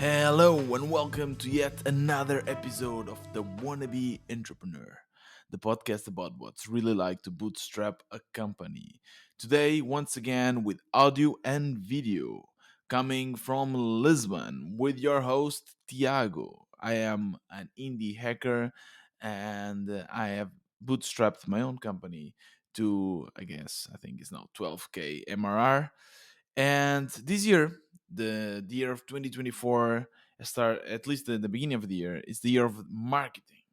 Hello and welcome to yet another episode of The Wannabe Entrepreneur, the podcast about what's really like to bootstrap a company. Today, once again, with audio and video, coming from Lisbon with your host, Tiago. I am an indie hacker and I have bootstrapped my own company to, I think it's now 12K MRR. And this year, the year of 2024, start at least the beginning of the year, is the year of marketing.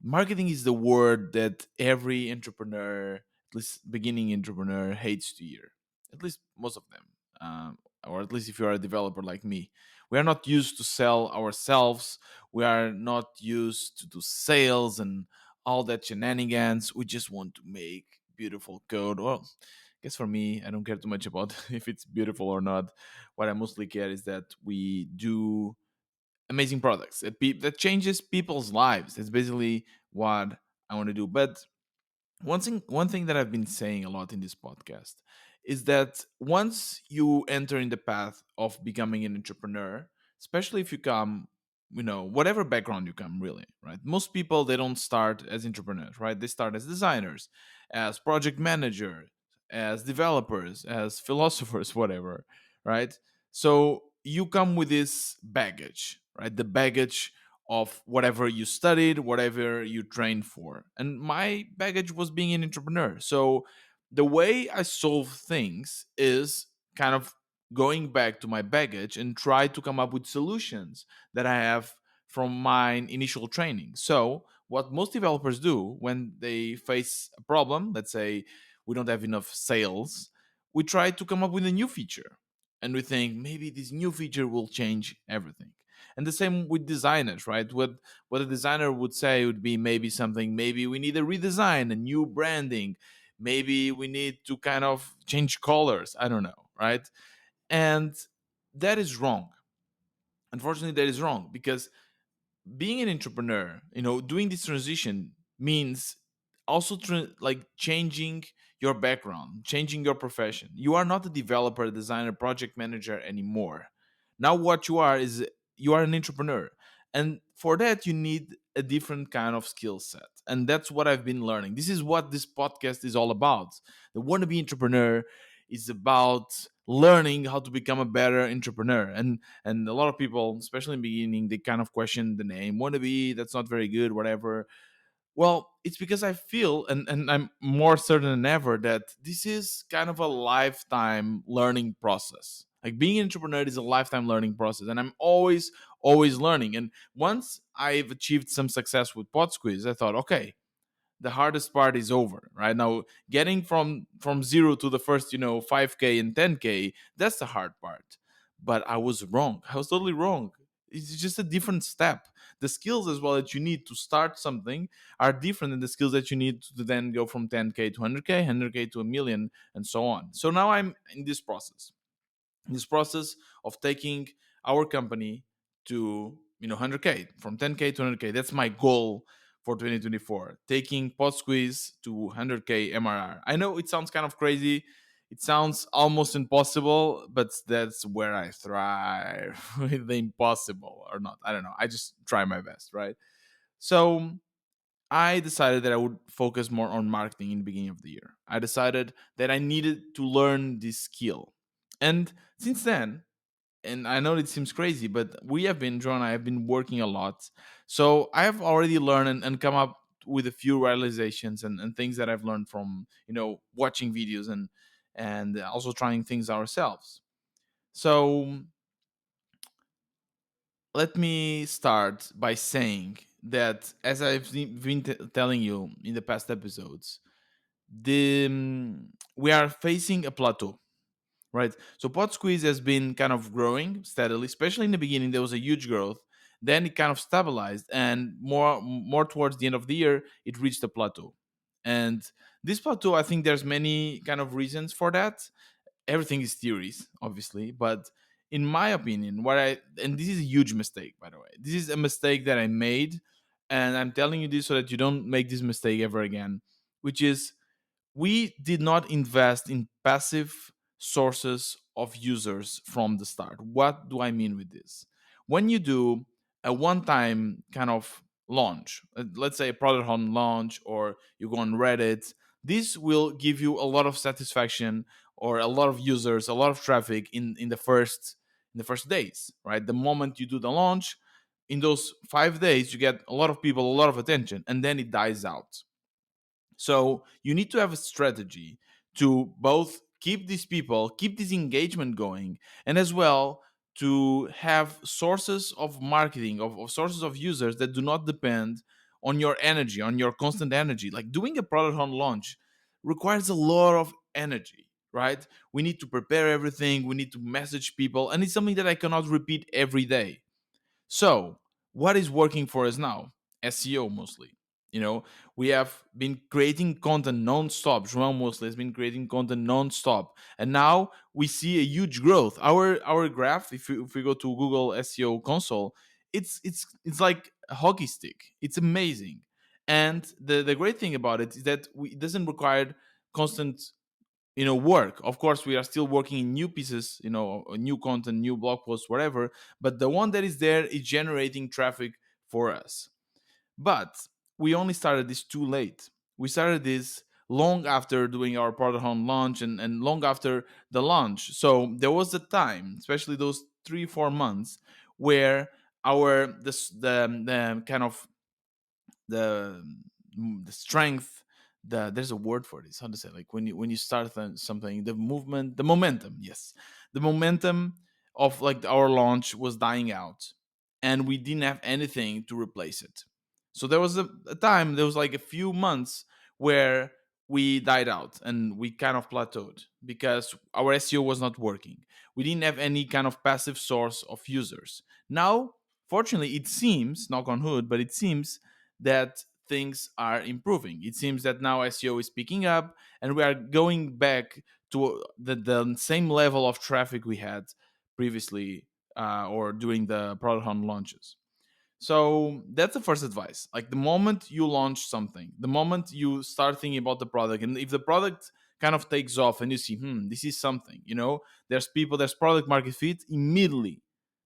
Marketing is the word that every entrepreneur, at least beginning entrepreneur, hates to hear. At least most of them, or at least if you are a developer like me, we are not used to sell ourselves. We are not used to do sales and all that shenanigans. We just want to make beautiful code. Well, I guess for me, I don't care too much about if it's beautiful or not. What I mostly care is that we do amazing products that changes people's lives. That's basically what I want to do. But one thing that I've been saying a lot in this podcast is that once you enter in the path of becoming an entrepreneur, especially if you come, whatever background you come, really, right? Most people, they don't start as entrepreneurs, right? They start as designers, as project managers, as developers, as philosophers, whatever, right? So you come with this baggage, right? The baggage of whatever you studied, whatever you trained for. And my baggage was being an entrepreneur. So the way I solve things is kind of going back to my baggage and try to come up with solutions that I have from my initial training. So what most developers do when they face a problem, let's say we don't have enough sales, we try to come up with a new feature. And we think maybe this new feature will change everything. And the same with designers, right? What a designer would say would be maybe something, maybe we need a redesign, a new branding, maybe we need to kind of change colors, I don't know, right? And that is wrong. Unfortunately, that is wrong because being an entrepreneur, doing this transition means also like changing your background, changing your profession. You are not a developer, designer, project manager anymore. Now, what you are is you are an entrepreneur. And for that, you need a different kind of skill set. And that's what I've been learning. This is what this podcast is all about. The wannabe entrepreneur is about learning how to become a better entrepreneur. And a lot of people, especially in the beginning, they kind of question the name wannabe. That's not very good, whatever. Well, it's because I feel, and I'm more certain than ever, that this is kind of a lifetime learning process. Like being an entrepreneur is a lifetime learning process, and I'm always learning. And once I've achieved some success with Pod Squeeze, I thought, okay, the hardest part is over. Right now, getting from zero to the first 5K and 10K, that's the hard part. But I was wrong. I was totally wrong. It's just a different step. The skills as well that you need to start something are different than the skills that you need to then go from 10K to 100K, 100K to a million, and so on. So now I'm in this process of taking our company to 100K, from 10K to 100K. That's my goal for 2024, taking Pod Squeeze to 100K MRR. I know it sounds kind of crazy, it sounds almost impossible, but that's where I thrive. With the impossible or not, I don't know, I just try my best, right? So I decided that I would focus more on marketing in the beginning of the year. I decided that I needed to learn this skill. And since then, and I know it seems crazy, but we have been, John and I have been working a lot. So I have already learned and come up with a few realizations and things that I've learned from, watching videos and also trying things ourselves. So let me start by saying that, as I've been telling you in the past episodes, we are facing a plateau, right? So Pod Squeeze has been kind of growing steadily, especially in the beginning. There was a huge growth. Then it kind of stabilized, and more towards the end of the year, it reached a plateau. And this plateau, I think there's many kind of reasons for that. Everything is theories, obviously, but in my opinion, and this is a huge mistake, by the way. This is a mistake that I made, and I'm telling you this so that you don't make this mistake ever again, which is we did not invest in passive sources of users from the start. What do I mean with this? when you do a one-time kind of launch, let's say a product on launch, or you go on Reddit, this will give you a lot of satisfaction, or a lot of users, a lot of traffic in the first days, right? The moment you do the launch, in those 5 days, you get a lot of people, a lot of attention, and then it dies out. So you need to have a strategy to both keep these people, keep this engagement going, and as well to have sources of marketing, of sources of users that do not depend on your energy, on your constant energy. Like doing a product on launch requires a lot of energy, right? We need to prepare everything, we need to message people, and it's something that I cannot repeat every day. So, what is working for us now? SEO mostly. You know, we have been creating content non-stop. João mostly has been creating content non-stop, and now we see a huge growth. Our graph, if we go to Google SEO console, it's like a hockey stick. It's amazing, and the great thing about it is that it doesn't require constant work. Of course, we are still working in new pieces, new content, new blog posts, whatever, but the one that is there is generating traffic for us. But we only started this too late. We started this long after doing our product on launch, and long after the launch. So there was a time, especially those 3 4 months, where the kind of the the strength, there's a word for this, how to say, like when you start something, the movement, the momentum, yes, the momentum of like our launch was dying out, and we didn't have anything to replace it. So there was a time, there was like a few months where we died out and we kind of plateaued because our SEO was not working. We didn't have any kind of passive source of users. Now, fortunately, it seems, knock on wood, but it seems that things are improving. It seems that now SEO is picking up, and we are going back to the same level of traffic we had previously, or during the product hunt launches. So that's the first advice. Like the moment you launch something, the moment you start thinking about the product, and if the product kind of takes off and you see, this is something, there's people, there's product market fit, immediately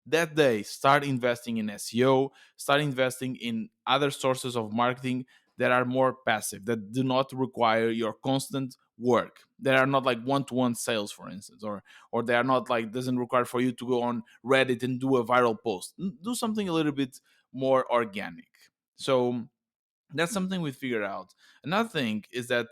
that day start investing in SEO, start investing in other sources of marketing that are more passive, that do not require your constant work, that are not like one-to-one sales, for instance, or they are not like, doesn't require for you to go on Reddit and do a viral post. Do something a little bit more organic. So that's something we figured out. Another thing is that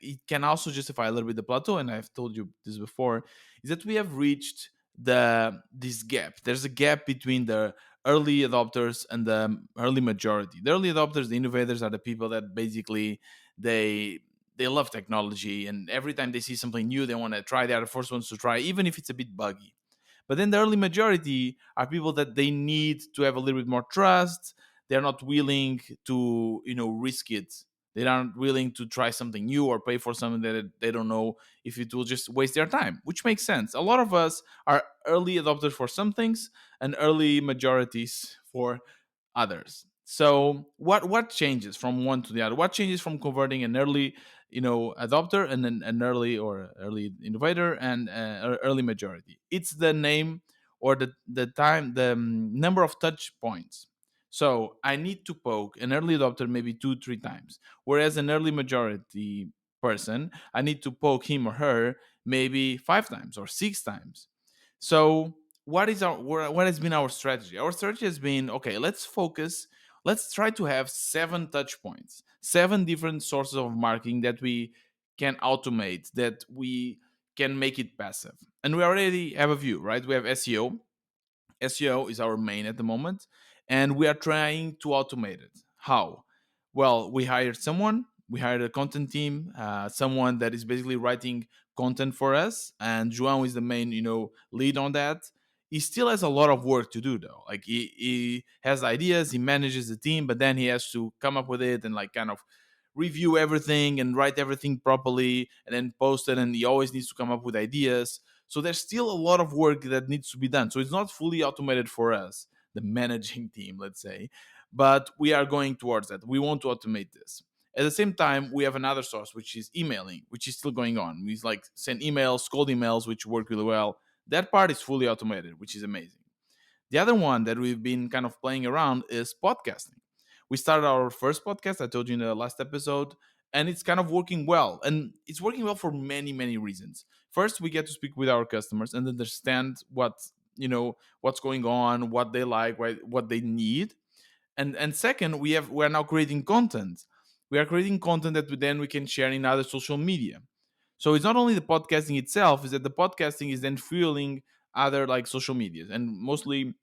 it can also justify a little bit the plateau, and I've told you this before, is that we have reached this gap. There's a gap between the early adopters and the early majority. The early adopters, the innovators, are the people that basically they love technology, and every time they see something new, they want to try. They are the first ones to try, even if it's a bit buggy. But then the early majority are people that they need to have a little bit more trust. They're not willing to, risk it. They aren't willing to try something new or pay for something that they don't know if it will just waste their time, which makes sense. A lot of us are early adopters for some things and early majorities for others. So what changes from one to the other? What changes from converting an early, adopter, and then an early or early innovator and early majority? It's the name, or the time, the number of touch points. So I need to poke an early adopter maybe 2 3 times, whereas an early majority person, I need to poke him or her maybe 5 times or 6 times. So what has been our strategy? Our strategy has been, okay, let's focus, let's try to have 7 touch points, 7 different sources of marketing that we can automate, that we can make it passive. And we already have a view, right? We have SEO. SEO is our main at the moment, and we are trying to automate it. How? Well, we hired someone. We hired a content team, someone that is basically writing content for us, and João is the main, lead on that. He still has a lot of work to do, though. Like he has ideas, he manages the team, but then he has to come up with it and like kind of review everything and write everything properly and then post it. And he always needs to come up with ideas. So there's still a lot of work that needs to be done. So it's not fully automated for us, the managing team, let's say, but we are going towards that. We want to automate this. At the same time, we have another source, which is emailing, which is still going on. We like send emails, cold emails, which work really well. That part is fully automated, which is amazing. The other one that we've been kind of playing around is podcasting. We started our first podcast, I told you in the last episode, and it's kind of working well. And it's working well for many, many reasons. First, we get to speak with our customers and understand what's going on, what they like, what they need. And second, we're now creating content. We are creating content that then we can share in other social media. So it's not only the podcasting itself, is that the podcasting is then fueling other like social medias. And mostly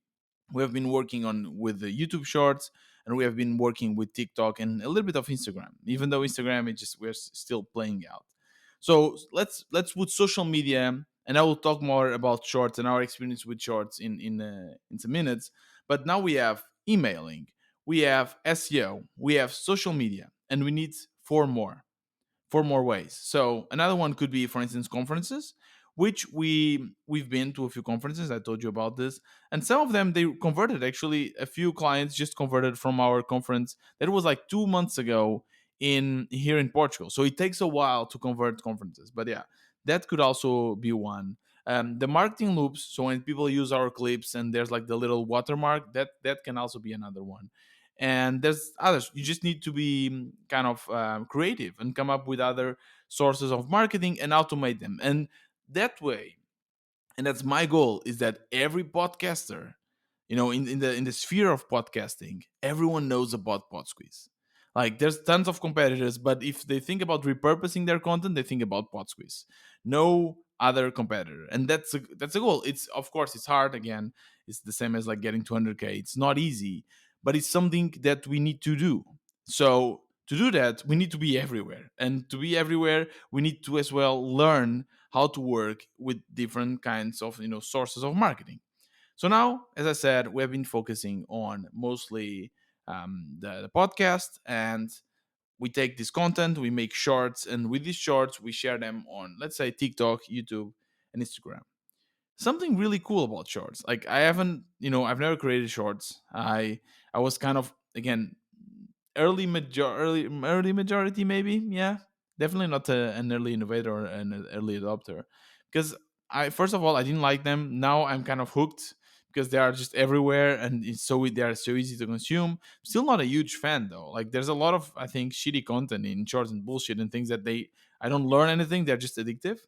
we have been working on with the YouTube shorts, and we have been working with TikTok and a little bit of Instagram, even though Instagram is just we're still playing out. So let's put social media, and I will talk more about shorts and our experience with shorts in some minutes. But now we have emailing, we have SEO, we have social media, and we need four more ways. So another one could be, for instance, conferences, which we've been to a few conferences. I told you about this, and some of them they converted. Actually, a few clients just converted from our conference. That was like 2 months ago in here in Portugal. So it takes a while to convert conferences, but yeah, that could also be one. The marketing loops. So when people use our clips and there's like the little watermark, that can also be another one. And there's others. You just need to be kind of creative and come up with other sources of marketing and automate them. And that way, and that's my goal, is that every podcaster, in the sphere of podcasting, everyone knows about PodSqueeze. Like there's tons of competitors, but if they think about repurposing their content, they think about PodSqueeze. No other competitor, and that's a goal. It's, of course, it's hard. Again, it's the same as like getting 200K. It's not easy, but it's something that we need to do. So to do that, we need to be everywhere, and to be everywhere, we need to as well learn how to work with different kinds of sources of marketing. So now, as I said, we have been focusing on mostly the podcast, and we take this content, we make shorts, and with these shorts, we share them on, let's say, TikTok, YouTube, and Instagram. Something really cool about shorts. Like I've never created shorts. I was kind of, again, early majority, maybe. Yeah, definitely not an early innovator or an early adopter, because I first of all, I didn't like them. Now I'm kind of hooked because they are just everywhere, and they are so easy to consume. Still not a huge fan though. Like there's a lot of, I think, shitty content in shorts and bullshit and things that I don't learn anything. They're just addictive.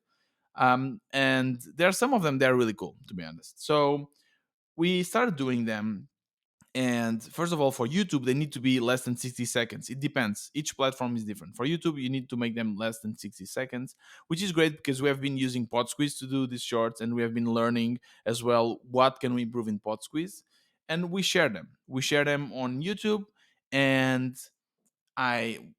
And there are some of them that are really cool, to be honest. So we started doing them. And first of all, for YouTube, they need to be less than 60 seconds. It depends. Each platform is different. For YouTube, you need to make them less than 60 seconds, which is great because we have been using PodSqueeze to do these shorts, and we have been learning as well what can we improve in PodSqueeze. And we share them. We share them on YouTube, and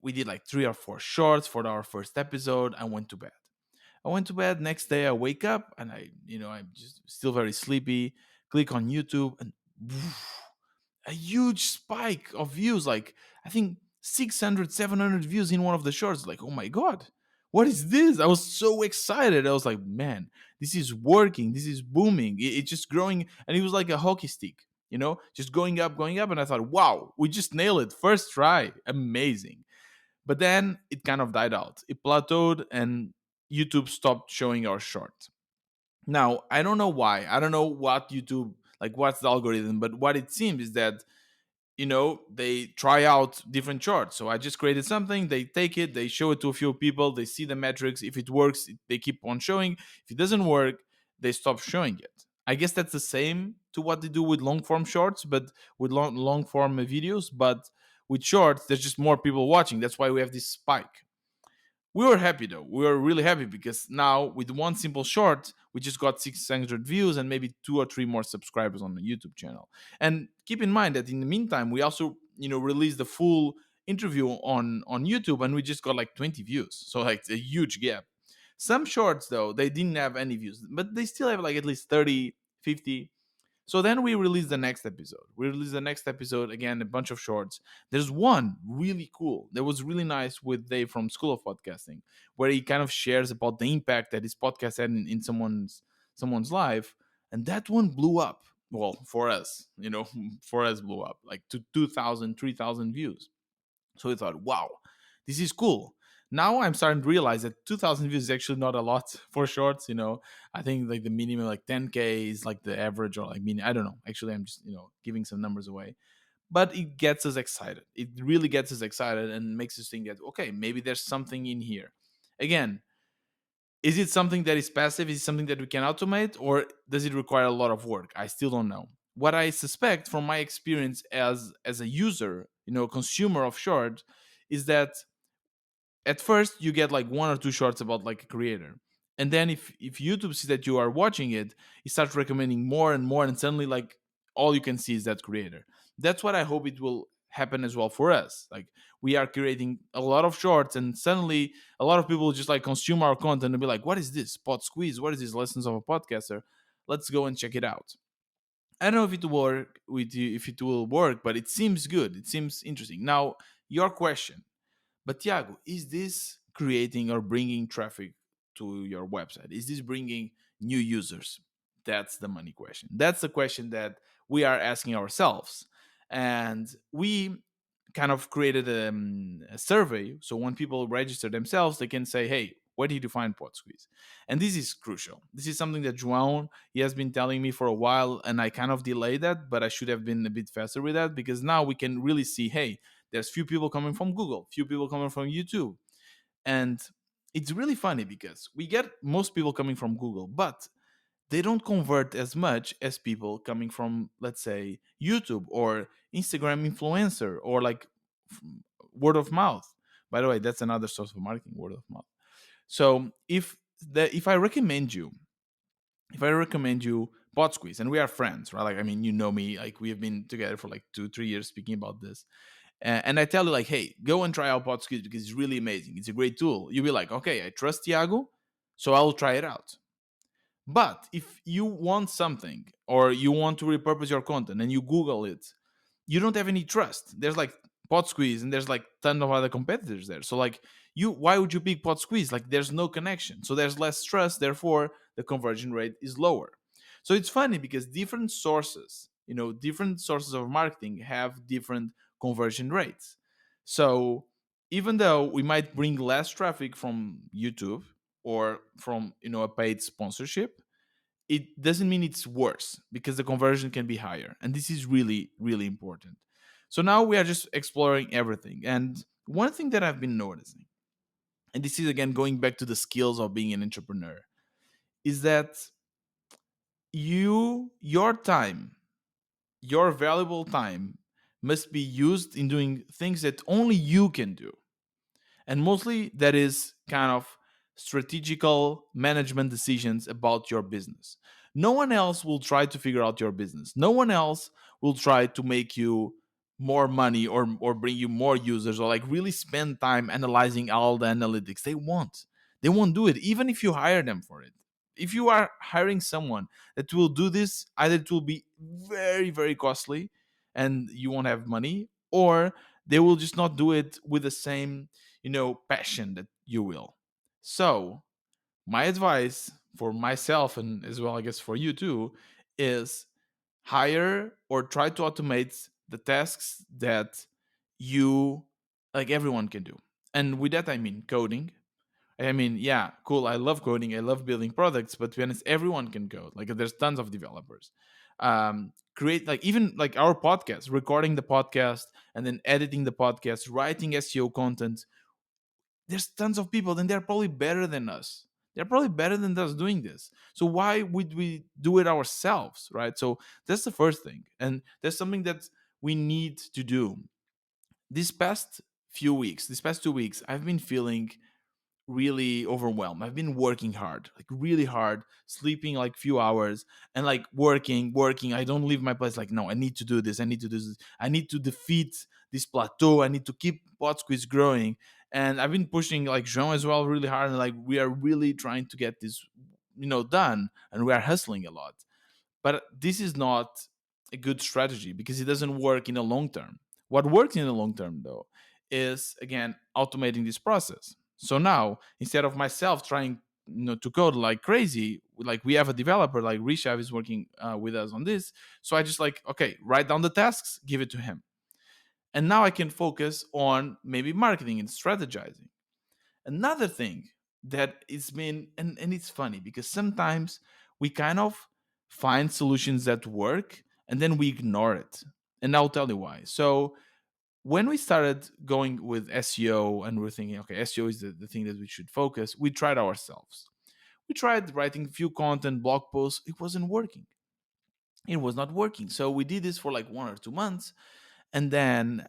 we did like 3 or 4 shorts for our first episode. I went to bed. Next day, I wake up and I'm just still very sleepy. Click on YouTube, and a huge spike of views. Like, I think 600, 700 views in one of the shorts. Like, oh my God, what is this? I was so excited. I was like, man, this is working. This is booming. It's just growing. And it was like a hockey stick, just going up, going up. And I thought, wow, we just nailed it. First try. Amazing. But then it kind of died out. It plateaued, and YouTube stopped showing our short. Now, I don't know why. I don't know what YouTube, like, what's the algorithm, but what it seems is that, they try out different charts. So I just created something, they take it, they show it to a few people, they see the metrics. If it works, they keep on showing. If it doesn't work, they stop showing it. I guess that's the same to what they do with long form shorts, but with long form videos. But with shorts, there's just more people watching. That's why we have this spike. We were happy though. We were really happy because now with one simple short, we just got 600 views and maybe 2 or 3 more subscribers on the YouTube channel. And keep in mind that in the meantime, we also released the full interview on YouTube, and we just got like 20 views. So like a huge gap. Some shorts though, they didn't have any views, but they still have like at least 30, 50. So then we released the next episode. We released the next episode, again, a bunch of shorts. There's one really cool that was really nice with Dave from School of Podcasting, where he kind of shares about the impact that his podcast had in someone's life. And that one blew up. Well, for us, for us blew up like to 2,000, 3,000 views. So we thought, wow, this is cool. Now I'm starting to realize that 2,000 views is actually not a lot for shorts. I think like the minimum, like 10K is like the average, or like I don't know. Actually, I'm just giving some numbers away, but it gets us excited. It really gets us excited and makes us think that, okay, maybe there's something in here. Again, is it something that is passive? Is it something that we can automate, or does it require a lot of work? I still don't know. What I suspect from my experience as a user, consumer of short, is that at first you get like one or two shorts about like a creator, and then if YouTube sees that you are watching it, it starts recommending more and more, and suddenly like all you can see is that creator. That's what I hope it will happen as well for us. Like, we are creating a lot of shorts, and suddenly a lot of people just like consume our content and be like, what is this pod squeeze, what is this lessons of a podcaster, let's go and check it out. I don't know if it will work with you, if it will work, but it seems good, it seems interesting. Now, your question, but Tiago, is this creating or bringing traffic to your website? Is this bringing new users? That's the money question. That's the question that we are asking ourselves. And we kind of created a survey. So when people register themselves, they can say, hey, where did you find Pod Squeeze? And this is crucial. This is something that João, he has been telling me for a while, and I kind of delayed that, but I should have been a bit faster with that, because now we can really see, hey, there's few people coming from Google, few people coming from YouTube. And it's really funny because we get most people coming from Google, but they don't convert as much as people coming from, let's say, YouTube or Instagram influencer, or like word of mouth. By the way, that's another source of marketing, word of mouth. So if I recommend you, Pod Squeeze, and we are friends, right? Like, I mean, you know me, like we have been together for like 2 3 years speaking about this, and I tell you like, hey, go and try out Pod Squeeze because it's really amazing. It's a great tool. You'll be like, okay, I trust Tiago, so I'll try it out. But if you want something, or you want to repurpose your content and you Google it, you don't have any trust. There's like Pod Squeeze and there's like ton of other competitors there. So like, why would you pick Pod Squeeze? Like, there's no connection. So there's less trust, therefore the conversion rate is lower. So it's funny because different sources of marketing have different conversion rates. So even though we might bring less traffic from YouTube or from a paid sponsorship, it doesn't mean it's worse, because the conversion can be higher, and this is really really important. So now we are just exploring everything, and one thing that I've been noticing, and this is again going back to the skills of being an entrepreneur, is that your time, your valuable time, must be used in doing things that only you can do. And mostly that is kind of strategical management decisions about your business. No one else will try to figure out your business. No one else will try to make you more money, or bring you more users, or like really spend time analyzing all the analytics. They won't do it, even if you hire them for it. If you are hiring someone that will do this, either it will be very very costly and you won't have money, or they will just not do it with the same passion that you will. So my advice for myself, and as well I guess for you too, is hire or try to automate the tasks that you, like, everyone can do. And with that I mean coding. I mean, yeah, cool, I love coding, I love building products, but to be honest, everyone can code. Like, there's tons of developers. Create, like, even like our podcast, recording the podcast and then editing the podcast, writing SEO content. There's tons of people, and they're probably better than us. They're probably better than us doing this. So why would we do it ourselves, right? So that's the first thing, and that's something that we need to do. These past 2 weeks, I've been feeling really overwhelmed. I've been working hard, like really hard, sleeping like few hours, and like working. I don't leave my place. Like, no, I need to do this. I need to do this. I need to defeat this plateau. I need to keep Pot Squeeze growing. And I've been pushing like Jean as well really hard. And like, we are really trying to get this, done. And we are hustling a lot. But this is not a good strategy because it doesn't work in the long term. What works in the long term, though, is again automating this process. So now, instead of myself trying to code like crazy, like we have a developer like Rishav is working with us on this. So I just like, okay, write down the tasks, give it to him. And now I can focus on maybe marketing and strategizing. Another thing that it's been, and it's funny because sometimes we kind of find solutions that work and then we ignore it. And I'll tell you why. So when we started going with SEO and we're thinking, okay, SEO is the thing that we should focus, we tried ourselves. We tried writing a few content blog posts. It wasn't working. It was not working. So we did this for like 1 or 2 months. And then,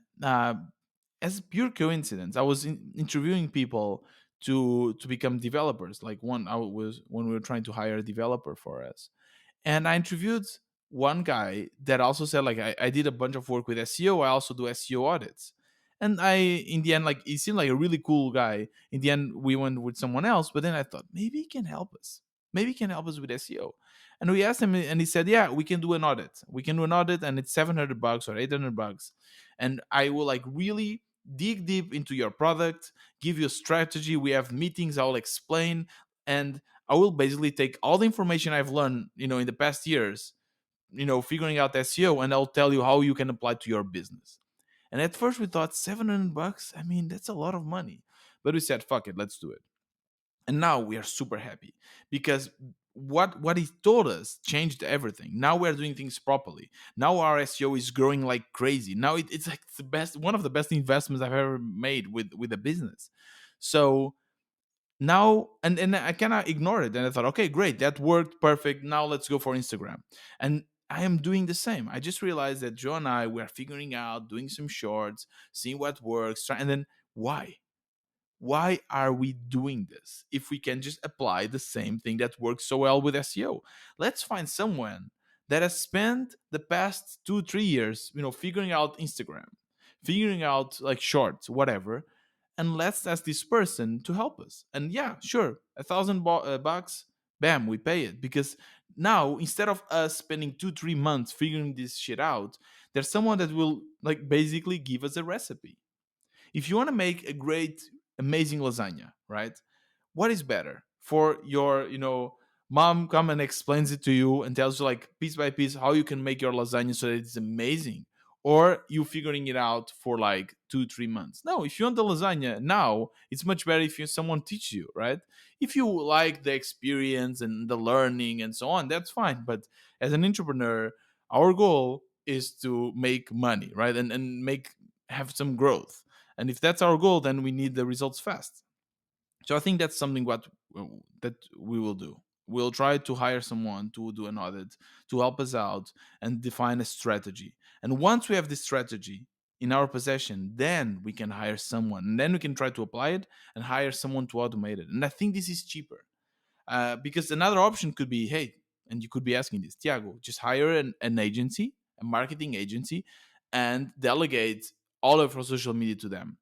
as pure coincidence, I was interviewing people to become developers. Like one, I was when we were trying to hire a developer for us, and I interviewed one guy that also said like I did a bunch of work with SEO. I also do SEO audits. And I, in the end, like he seemed like a really cool guy. In the end, we went with someone else. But then I thought maybe he can help us. Maybe he can help us with SEO. And we asked him, and he said, "Yeah, we can do an audit. We can do an audit, and it's $700 or $800, and I will like really dig deep into your product, give you a strategy. We have meetings. I'll explain, and I will basically take all the information I've learned, in the past years, figuring out SEO, and I'll tell you how you can apply to your business." And at first we thought $700. I mean, that's a lot of money, but we said, "Fuck it, let's do it." And now we are super happy because what he told us changed everything. Now we are doing things properly. Now our SEO is growing like crazy. Now it's like the best, one of the best investments I've ever made with a business. So now, and I kind of ignored it, and I thought, okay, great, that worked perfect. Now let's go for Instagram. And I am doing the same. I just realized that Joe and I, we are figuring out, doing some shorts, seeing what works, and then why are we doing this if we can just apply the same thing that works so well with SEO? Let's find someone that has spent the past 2 3 years, figuring out Instagram, figuring out like shorts, whatever, and let's ask this person to help us. And yeah, sure, $1,000 bucks, bam, we pay it because now instead of us spending 2 3 months figuring this shit out, there's someone that will like basically give us a recipe. If you want to make a great, amazing lasagna, right? What is better for your, mom come and explains it to you and tells you like piece by piece how you can make your lasagna so that it's amazing, or you figuring it out for like 2 3 months? No, if you want the lasagna now, it's much better if someone teach you, right? If you like the experience and the learning and so on, that's fine. But as an entrepreneur, our goal is to make money, right? And make, have some growth. And if that's our goal, then we need the results fast. So I think that's something that we will do. We'll try to hire someone to do an audit to help us out and define a strategy. And once we have this strategy in our possession, then we can hire someone, and then we can try to apply it and hire someone to automate it. And I think this is cheaper. Because another option could be, hey, and you could be asking this, Tiago, just hire an agency, a marketing agency, and delegate all of our social media to them.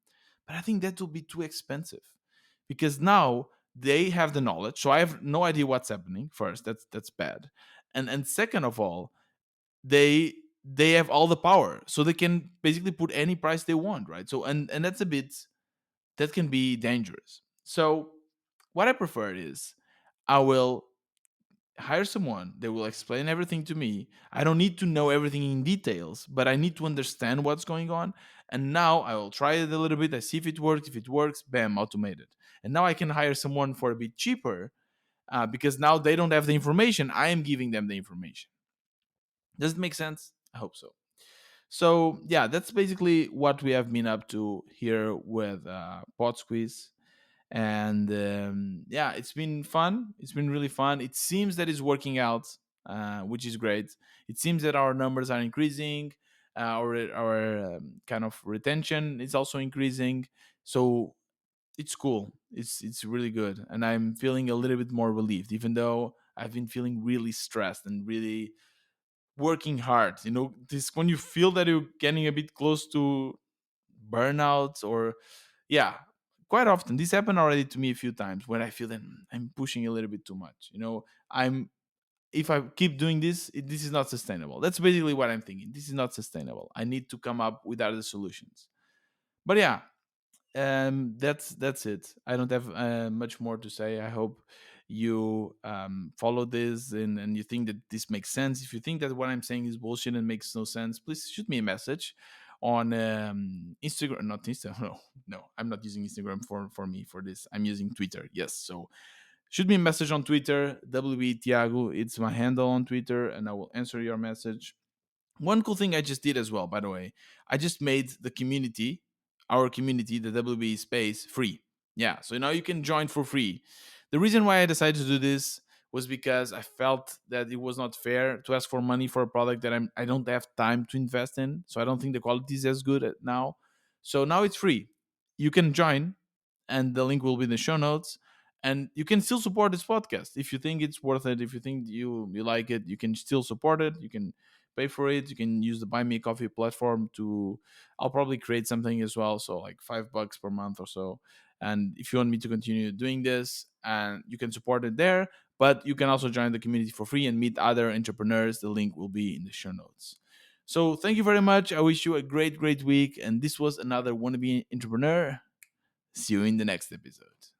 But I think that will be too expensive because now they have the knowledge. So I have no idea what's happening. First, that's bad, and second of all, they have all the power, so they can basically put any price they want, right? So and that's a bit, that can be dangerous. So what I prefer is I will hire someone. They will explain everything to me. I don't need to know everything in details, but I need to understand what's going on. And now I will try it a little bit. I see if it works. If it works, bam, automated. And now I can hire someone for a bit cheaper, because now they don't have the information. I am giving them the information. Does it make sense? I hope so. So yeah, that's basically what we have been up to here with Pod Squeeze. And yeah, it's been fun. It's been really fun. It seems that it's working out, which is great. It seems that our numbers are increasing. Our kind of retention is also increasing. So it's cool. It's really good, and I'm feeling a little bit more relieved, even though I've been feeling really stressed and really working hard. This, when you feel that you're getting a bit close to burnout, or yeah, quite often this happened already to me a few times when I feel that I'm pushing a little bit too much. I'm If I keep doing this, this is not sustainable. That's basically what I'm thinking. This is not sustainable. I need to come up with other solutions. But yeah, that's it. I don't have much more to say. I hope you follow this, and you think that this makes sense. If you think that what I'm saying is bullshit and makes no sense, please shoot me a message, on Instagram, not Instagram. No, no, I'm not using Instagram for me for this. I'm using Twitter. Yes, so shoot me a message on Twitter, WB Tiago. It's my handle on Twitter, and I will answer your message. One cool thing I just did as well, by the way, I just made the community, our community, the WB space, free. Yeah, so now you can join for free. The reason why I decided to do this was because I felt that it was not fair to ask for money for a product that I don't have time to invest in. So I don't think the quality is as good now. So now it's free. You can join, and the link will be in the show notes. And you can still support this podcast if you think it's worth it. If you think you like it, you can still support it. You can pay for it. You can use the Buy Me a Coffee platform to. I'll probably create something as well, so like $5 per month or so. And if you want me to continue doing this, and you can support it there, but you can also join the community for free and meet other entrepreneurs. The link will be in the show notes. So thank you very much. I wish you a great, great week. And this was another wannabe entrepreneur. See you in the next episode.